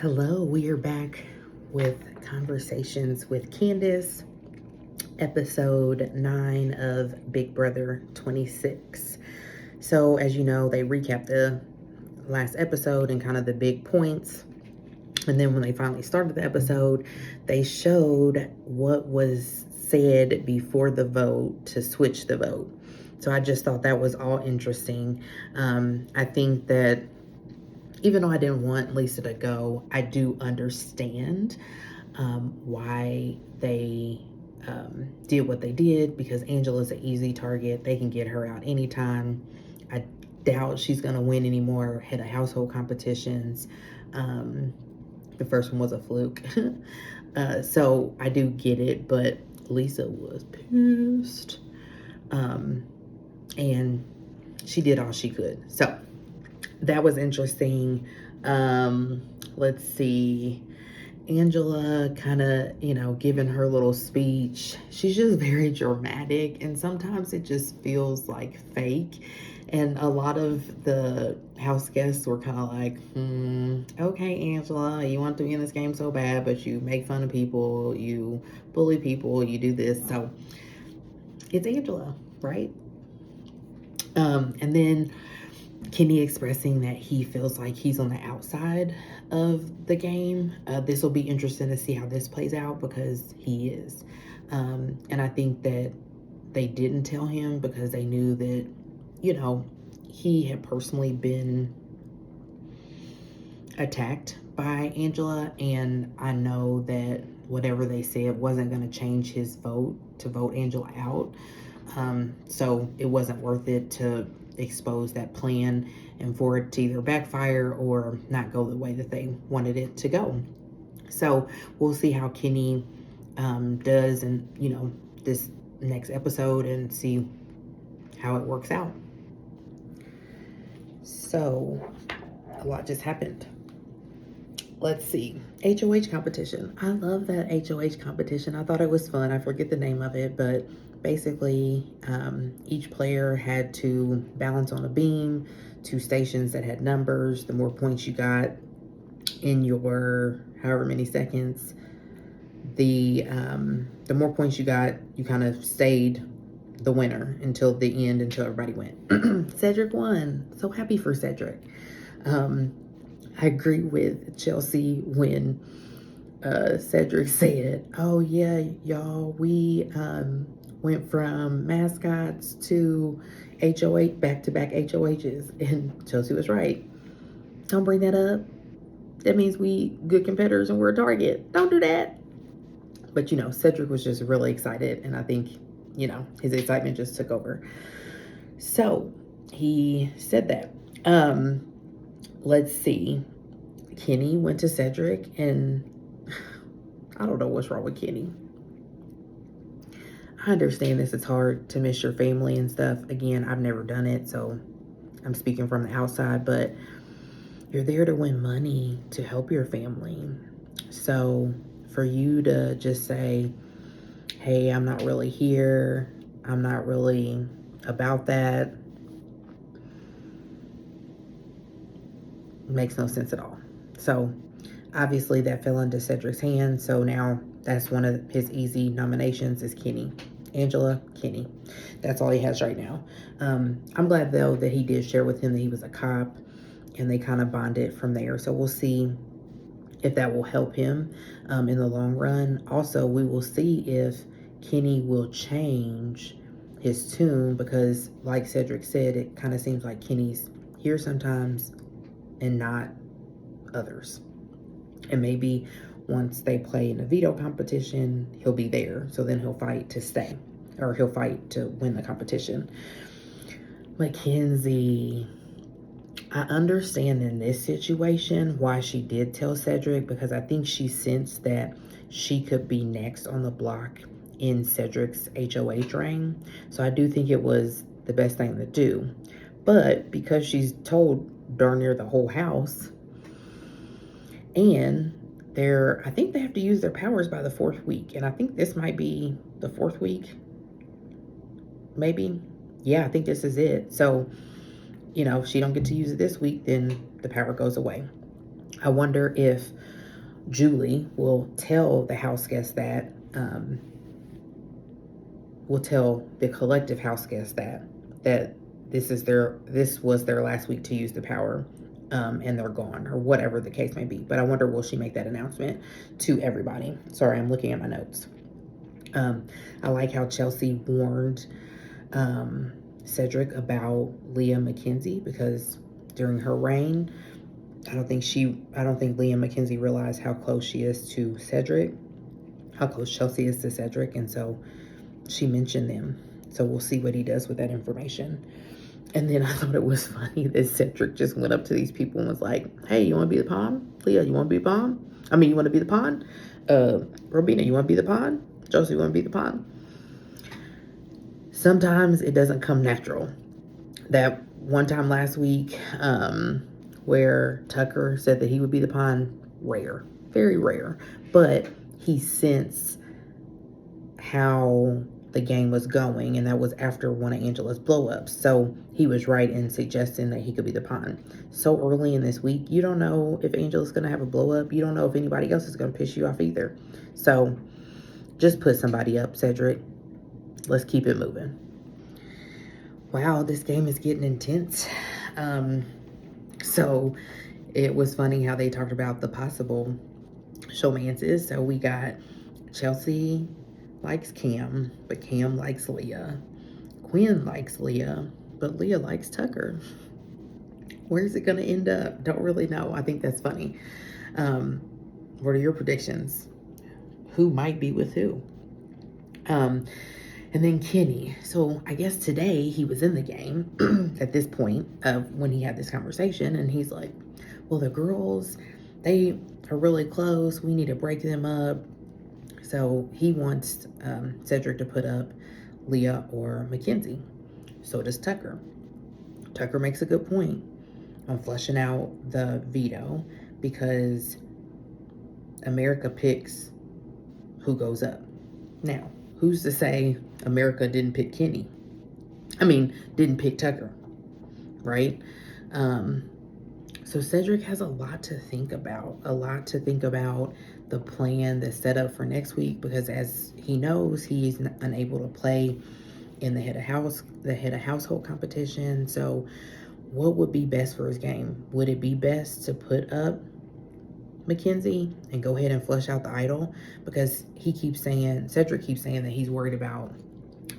Hello, we are back with Conversations with Candace, episode 9 of Big Brother 26. So, as you know, they recapped the last episode and kind of the big points. And then when they finally started the episode, they showed what was said before the vote to switch the vote. So I just thought that was all interesting. I think that even though I didn't want Lisa to go, I do understand why they did what they did, because Angela's an easy target. They can get her out anytime. I doubt she's going to win any more head of household competitions. The first one was a fluke. So I do get it, but Lisa was pissed. And she did all she could. So that was interesting. Let's see. Angela kind of, giving her little speech. She's just very dramatic, and sometimes it just feels like fake. And a lot of the house guests were kind of like, okay, Angela, you want to be in this game so bad, but you make fun of people, you bully people, you do this. So it's Angela, right? And then Kenny expressing that he feels like he's on the outside of the game. This will be interesting to see how this plays out, because he is. And I think that they didn't tell him because they knew that, he had personally been attacked by Angela. And I know that whatever they said wasn't going to change his vote to vote Angela out. So it wasn't worth it to expose that plan and for it to either backfire or not go the way that they wanted it to go. So we'll see how Kenny does in this next episode and see how it works out. So a lot just happened. Let's see. HOH competition. I love that HOH competition. I thought it was fun. I forget the name of it, but basically each player had to balance on a beam, 2 stations that had numbers. The more points you got in your however many seconds, the more points you got, you kind of stayed the winner until the end, until everybody went. Cedric won. So happy for Cedric. I agree with Chelsea when Cedric said, oh yeah, y'all, we went from mascots to HOH, back-to-back HOHs. And Chelsea was right. Don't bring that up. That means we good competitors and we're a target. Don't do that. But, Cedric was just really excited. And I think, his excitement just took over. So he said that. Let's see. Kenny went to Cedric, and I don't know what's wrong with Kenny. I understand this. It's hard to miss your family and stuff. Again, I've never done it, so I'm speaking from the outside, but you're there to win money to help your family. So for you to just say, hey, I'm not really here, I'm not really about that, makes no sense at all. So obviously that fell into Cedric's hands. So now that's one of his easy nominations is Kenny. Angela, Kenny. That's all he has right now. I'm glad though that he did share with him that he was a cop, and they kind of bonded from there. So we'll see if that will help him in the long run. Also, we will see if Kenny will change his tune, because like Cedric said, it kind of seems like Kenny's here sometimes and not others. And maybe once they play in a veto competition, he'll be there. So then he'll fight to stay, or he'll fight to win the competition. Mackenzie, I understand in this situation why she did tell Cedric, because I think she sensed that she could be next on the block in Cedric's HOH reign. So I do think it was the best thing to do. But because she's told darn near the whole house, and I think they have to use their powers by the 4th week. And I think this might be the 4th week. Maybe. Yeah, I think this is it. So, if she don't get to use it this week, then the power goes away. I wonder if Julie will tell the house guests that, will tell the collective house guests that this was their last week to use the power, and they're gone, or whatever the case may be. But I wonder, will she make that announcement to everybody? Sorry, I'm looking at my notes. I like how Chelsea warned Cedric about Leah Mackenzie, because during her reign, I don't think Leah Mackenzie realized how close she is to Cedric, how close Chelsea is to Cedric, and so she mentioned them. So we'll see what he does with that information. And then I thought it was funny that Cedric just went up to these people and was like, "Hey, you want to be the pawn? Leah, you want to be the pawn? I mean, you want to be the pawn? Robina, you want to be the pawn? Josie, you want to be the pawn?" Sometimes it doesn't come natural. That one time last week, where Tucker said that he would be the pawn, rare, very rare. But he sensed how the game was going, and that was after one of Angela's blow-ups. So he was right in suggesting that he could be the pawn. So early in this week, you don't know if Angela's going to have a blow-up. You don't know if anybody else is going to piss you off either. So just put somebody up, Cedric. Let's keep it moving. Wow, this game is getting intense. So it was funny how they talked about the possible showmances. So we got Chelsea likes Cam, but Cam likes Leah. Quinn likes Leah, but Leah likes Tucker. Where's it going to end up? Don't really know. I think that's funny. What are your predictions? Who might be with who? And then Kenny. So I guess today he was in the game at this point of when he had this conversation, and he's like, well, the girls, they are really close. We need to break them up. So he wants Cedric to put up Leah or Mackenzie. So does Tucker. Tucker makes a good point on fleshing out the veto, because America picks who goes up. Now, who's to say America didn't pick Kenny? Didn't pick Tucker, right? So Cedric has a lot to think about, the plan that's set up for next week, because as he knows, he's unable to play in the head of household competition. So what would be best for his game? Would it be best to put up Mackenzie and go ahead and flush out the idol? Because Cedric keeps saying that he's worried about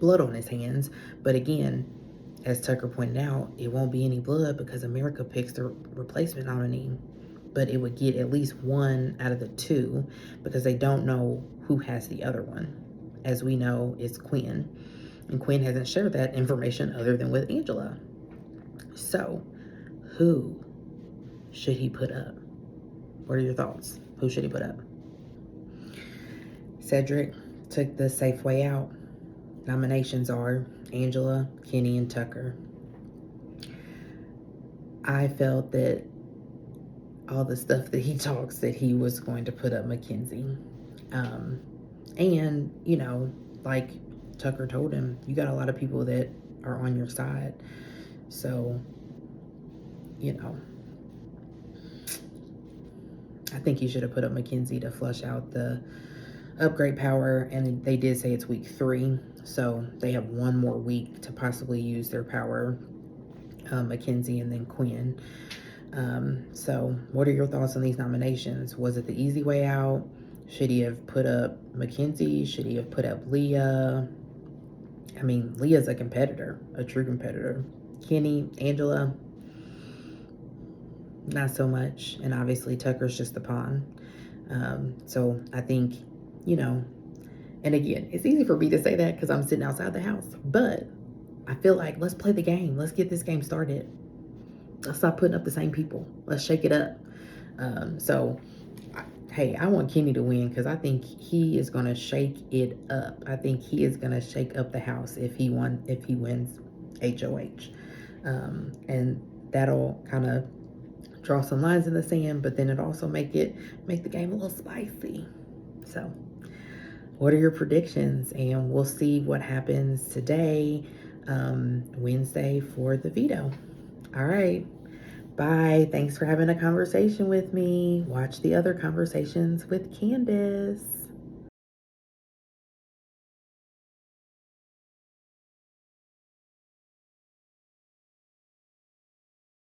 blood on his hands. But again, as Tucker pointed out, it won't be any blood because America picks the replacement nominee. But it would get at least one out of the two, because they don't know who has the other one. As we know, it's Quinn. And Quinn hasn't shared that information other than with Angela. So, who should he put up? What are your thoughts? Who should he put up? Cedric took the safe way out. Nominations are Angela, Kenny, and Tucker. I felt that all the stuff that he talks, that he was going to put up Mackenzie. And, like Tucker told him, you got a lot of people that are on your side. So, I think he should have put up Mackenzie to flush out the upgrade power. And they did say it's week 3. So they have one more week to possibly use their power. Mackenzie and then Quinn. So what are your thoughts on these nominations? Was it the easy way out? Should he have put up Mackenzie? Should he have put up Leah? Leah's a competitor, a true competitor. Kenny, Angela, not so much. And obviously Tucker's just the pawn. So I think, and again, it's easy for me to say that because I'm sitting outside the house, but I feel like, let's play the game. Let's get this game started. Let's stop putting up the same people. Let's shake it up. Hey, I want Kenny to win because I think he is going to shake it up. I think he is going to shake up the house if he wins HOH. And that'll kind of draw some lines in the sand, but then it also make the game a little spicy. So what are your predictions? And we'll see what happens today, Wednesday, for the veto. All right. Bye. Thanks for having a conversation with me. Watch the other conversations with Candace.